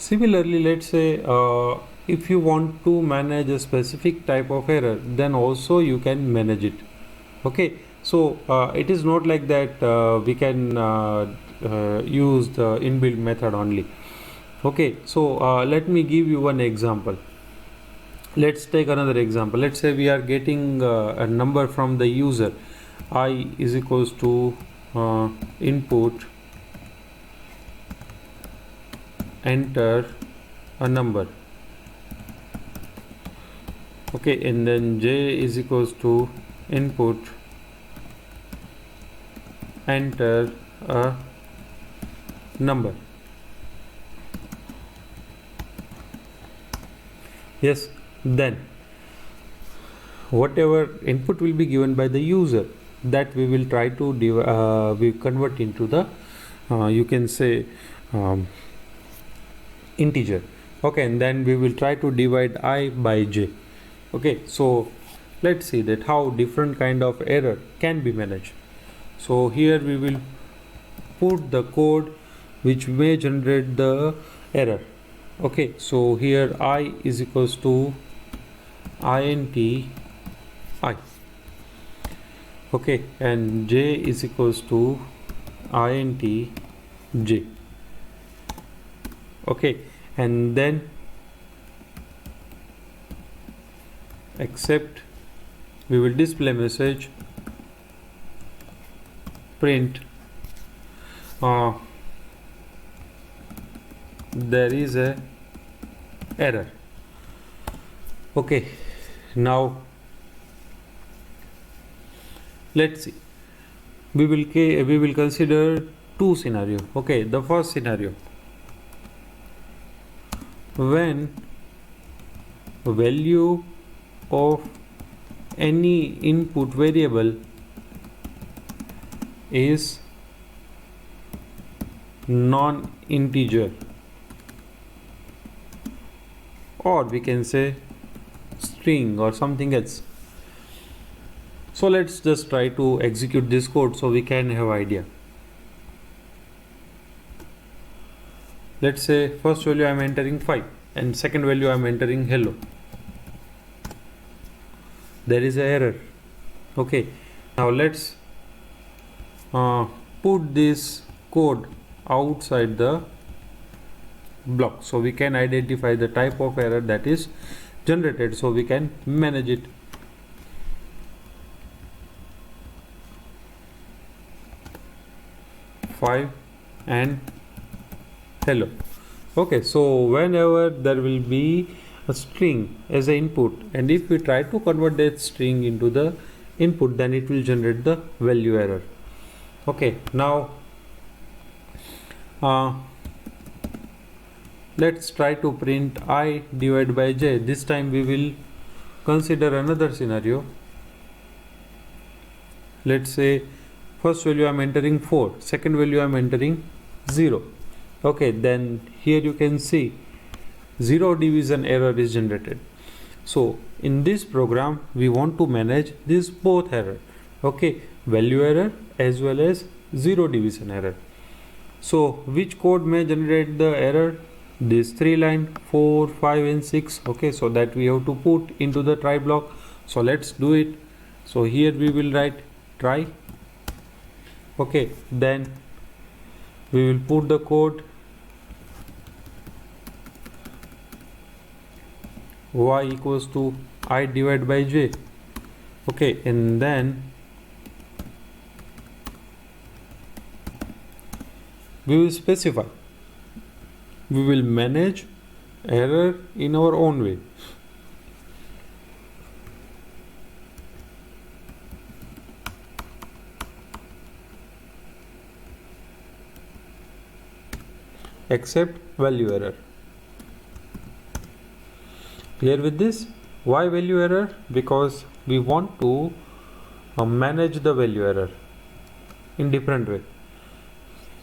Similarly, let's say if you want to manage a specific type of error, then also you can manage it. Okay, so it is not like that we can use the inbuilt method only. Okay, so let me give you one example. Let's take another example. Let's say we are getting a number from the user. I is equals to input, enter a number. Okay, and then j is equals to input, enter a number. Yes, then whatever input will be given by the user, that we will try to we convert into the you can say integer. Okay, and then we will try to divide I by j. Okay, so let's see that how different kind of error can be managed. So here we will put the code which may generate the error. Okay, so here I is equals to int I. Okay, and j is equals to int j. Okay, and then except we will display message print there is a error. Okay, now let's see, we will consider two scenario. Okay, the first scenario, when value of any input variable is non-integer, or we can say string or something else. So let's just try to execute this code so we can have idea. Let's say first value I am entering 5 and second value I am entering hello. There is an error. Okay, now let's put this code outside the block so we can identify the type of error that is generated, so we can manage it. Five and hello. Okay, so whenever there will be a string as an input, and if we try to convert that string into the input, then it will generate the value error. Okay, now let's try to print I divided by j. This time we will consider another scenario. Let's say first value I am entering 4, second value I am entering 0. Okay, then here you can see 0 division error is generated. So in this program we want to manage this both error. Okay, value error as well as 0 division error. So which code may generate the error? This 3 line 4, 5 and 6. Okay, so that we have to put into the try block. So let's do it. So here we will write try. Okay, then we will put the code y equals to I divided by j. Okay, and then we will specify, we will manage error in our own way. Except value error. Clear with this? Why value error? Because we want to manage the value error in different way.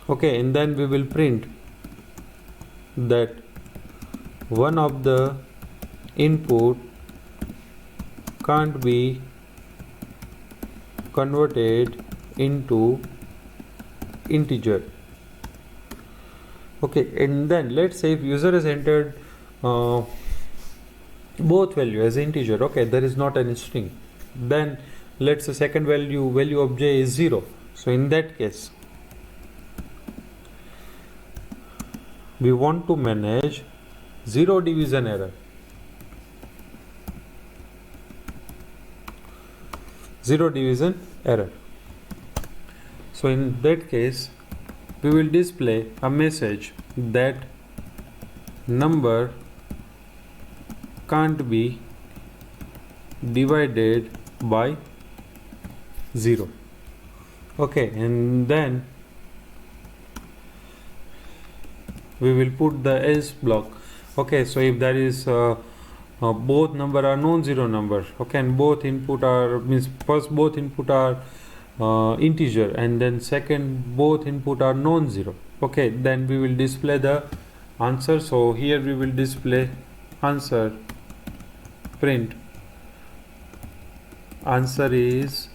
Okay, and then we will print that one of the input can't be converted into integer. Okay, and then let's say if user has entered both value as integer, okay, there is not any string, then let's say second value of j is 0. So in that case we want to manage zero division error. Zero division error. So in that case we will display a message that number can't be divided by 0. Okay, and then we will put the else block. Okay, so if there is both number are non-zero number, okay, and both input are means first both input are integer, and then second both input are non-zero, okay, then we will display the answer. So here we will display answer, print answer is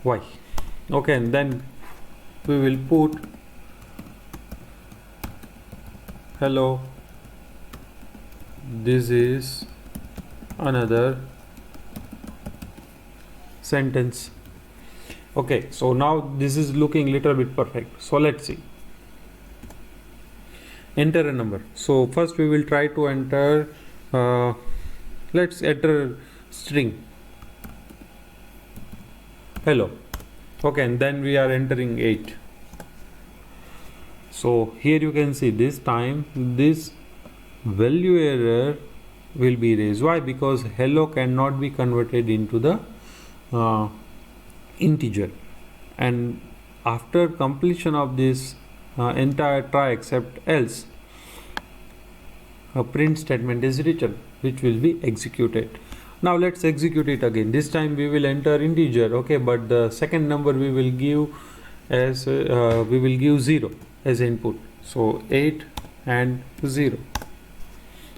y. Okay, and then we will put hello, this is another sentence. Okay, so now this is looking little bit perfect. So let's see, enter a number. So first we will try to enter let's enter string hello. Okay, and then we are entering 8. So here you can see this time this value error will be raised. Why? Because hello cannot be converted into the integer, and after completion of this entire try except else, a print statement is written which will be executed. Now let's execute it again. This time we will enter integer, okay, but the second number we will give as 0 as input. So 8 and 0.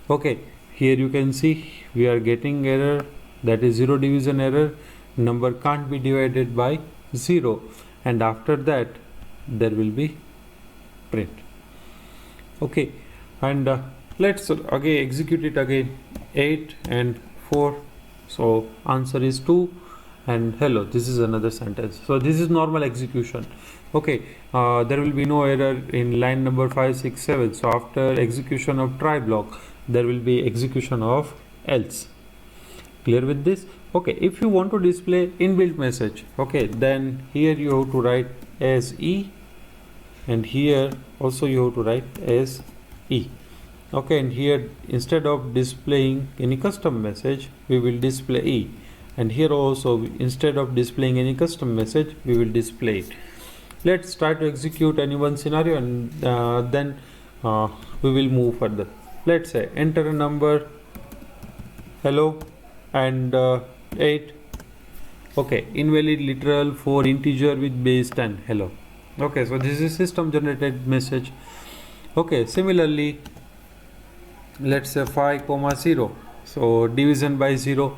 Okay, here you can see we are getting error, that is zero division error, number can't be divided by 0, and after that there will be print. Okay, and let's again execute it again. 8 and 4, so answer is 2, and hello, this is another sentence. So this is normal execution. Okay, there will be no error in line number 5, 6, 7. So after execution of try block there will be execution of else. Clear with this? Okay, if you want to display inbuilt message, okay, then here you have to write as e, and here also you have to write as e. Okay, and here instead of displaying any custom message we will display e, and here also instead of displaying any custom message we will display it. Let's try to execute any one scenario, and then we will move further. Let's say enter a number hello and 8. Okay, invalid literal for integer with base 10 hello. Okay, so this is system generated message. Okay, similarly let's say 5, 0, so division by 0.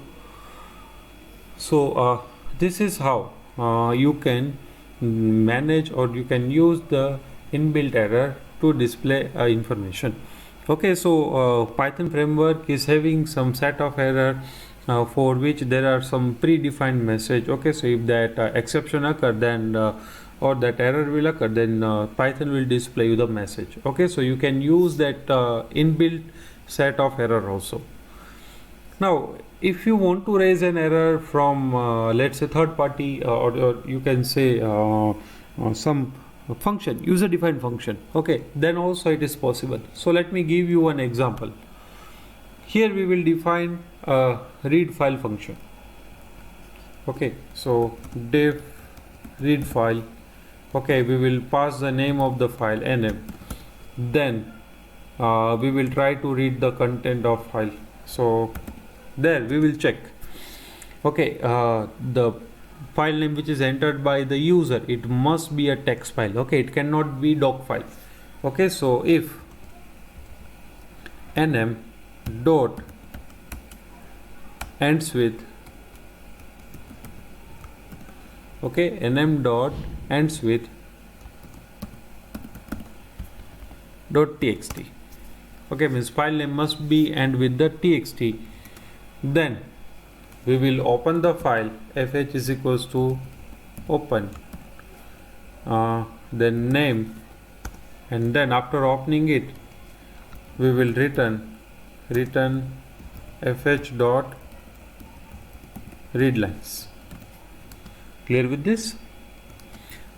So this is how you can manage, or you can use the inbuilt error to display information. Okay, so Python framework is having some set of error for which there are some predefined message. Okay, so if that exception occur, then or that error will occur, then Python will display you the message. Okay, so you can use that inbuilt set of error also. Now if you want to raise an error from let's say third party, or you can say some function, user defined function, okay, then also it is possible. So let me give you one example. Here we will define a read file function. Okay, so def read file. Okay, we will pass the name of the file nm, then we will try to read the content of file. So there we will check. Okay, the file name which is entered by the user, it must be a text file. Okay, it cannot be doc file. Okay, so if nm dot ends with, okay, nm dot ends with .txt. Okay, means file name must be end with the txt. Then we will open the file. Fh is equals to open, then name, and then after opening it we will return fh dot readlines. Clear with this?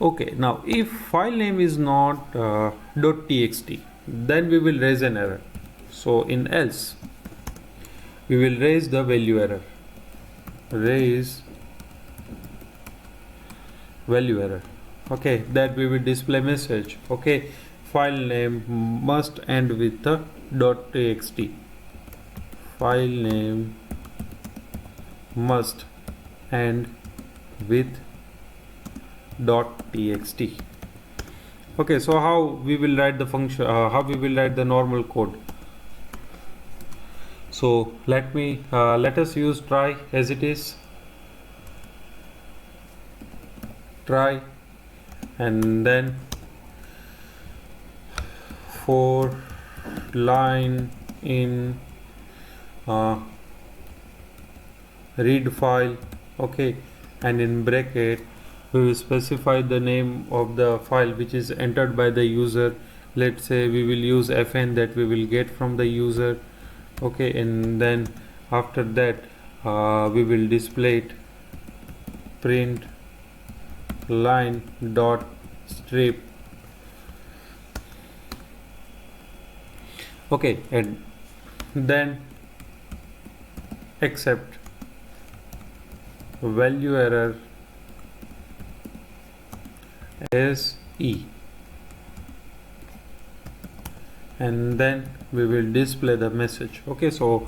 Okay, now if file name is not .txt, then we will raise an error. So in else we will raise the value error, raise value error. Okay, that we will display message. Okay, file name must end with the .txt. File name must end with .txt. Okay, so how we will write the function, how we will write the normal code. So let us use try as it is. Try, and then for line in read file. Okay, and in bracket we will specify the name of the file which is entered by the user. Let's say we will use fn that we will get from the user. Okay, and then after that we will display it, print line dot strip. Okay, and then accept value error as e, and then we will display the message. Okay, so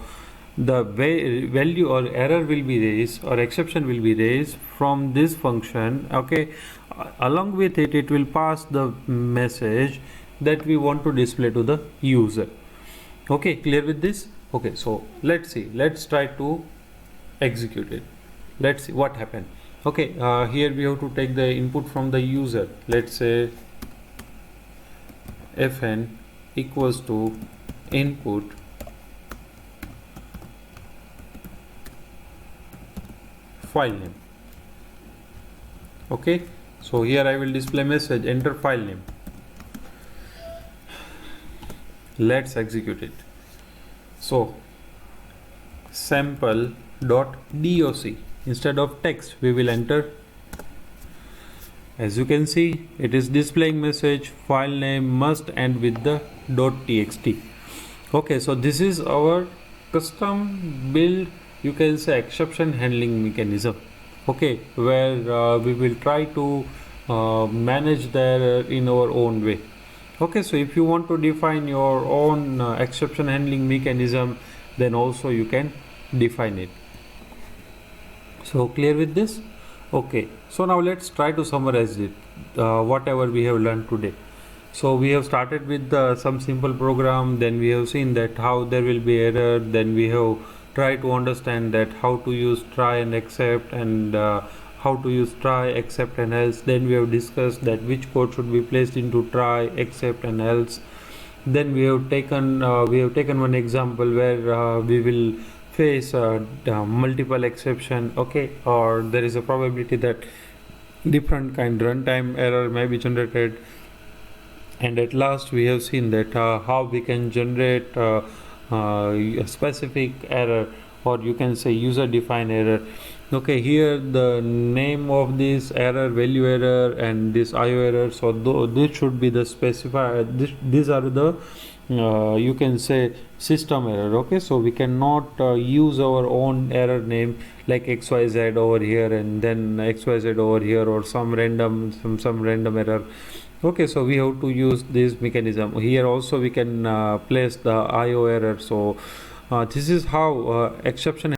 the value or error will be raised or exception will be raised from this function. Okay, along with it, it will pass the message that we want to display to the user. Okay, clear with this? Okay, so let's see, let's try to execute it. Let's see what happened. Okay, here we have to take the input from the user. Let's say fn equals to input file name. Okay, so here I will display message enter file name. Let's execute it. So sample.doc, instead of text we will enter. As you can see, it is displaying message file name must end with the .txt. Okay, so this is our custom build, you can say, exception handling mechanism. Okay, where we will try to manage the error in our own way. Okay, so if you want to define your own exception handling mechanism, then also you can define it. So clear with this? Okay, so now let's try to summarize it, whatever we have learned today. So we have started with some simple program, then we have seen that how there will be error, then we have tried to understand that how to use try and accept, and how to use try, accept and else. Then we have discussed that which code should be placed into try, accept and else. Then we have taken one example where we will face multiple exception. Okay, or there is a probability that different kind runtime error may be generated. And at last we have seen that how we can generate a specific error, or you can say user defined error. Okay, here the name of this error, value error, and this IO error, so this should be the specified, these are the you can say system error. Okay, so we cannot use our own error name like XYZ over here and then XYZ over here, or some random error. Okay, so we have to use this mechanism. Here also we can place the IO error. So this is how exception